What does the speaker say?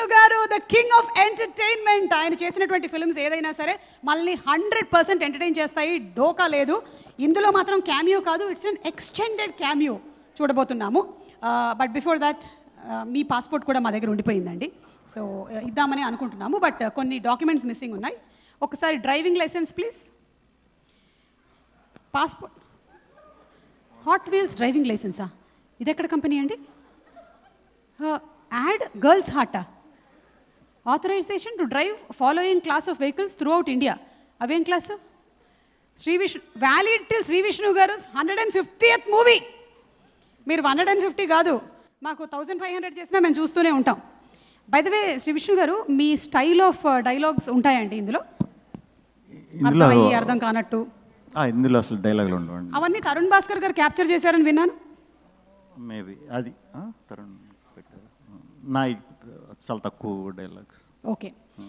విష్ణు గారు the king of entertainment. ఆయన చేసినటువంటి ఫిల్మ్స్ ఏదైనా సరే మళ్ళీ 100% ఎంటర్టైన్ చేస్తాయి, డోకా లేదు. ఇందులో మాత్రం క్యామియో కాదు, ఇట్స్ అన్ ఎక్స్టెండెడ్ క్యామియో చూడబోతున్నాము. But before that me passport కూడా మా దగ్గర ఉండిపోయిందండి, సో ఇద్దామని అనుకుంటున్నాము. బట్ కొన్ని డాక్యుమెంట్స్ మిస్సింగ్ ఉన్నాయి. ఒకసారి driving license please, passport, hot wheels driving లైసెన్సా? ఇది ఎక్కడ కంపెనీ అండి? యాడ్ గర్ల్స్ హార్టా? Authorization to drive following class of vehicles throughout India. అవేం class? Shri Vishnu valid till Shri Vishnu garu 150th movie. మీరు 150 కాదు, మాకు 1500 చేసినా మేము చూస్తూనే ఉంటాం. By the way Shri Vishnu గారు, మీ స్టైల్ ఆఫ్ డైలాగ్స్ ఉంటాయండి ఇందులో? అర్థం కానట్టు ఇందులో అసలు డైలాగులు ఉండవండి. అవన్నీ తరుణ్ భాస్కర్ గారు క్యాప్చర్ చేశారని విన్నాను. మేబీ అది తరుణ్ పెట్టారు. నా చాలా తక్కువ డైలాగ్స్. ఓకే.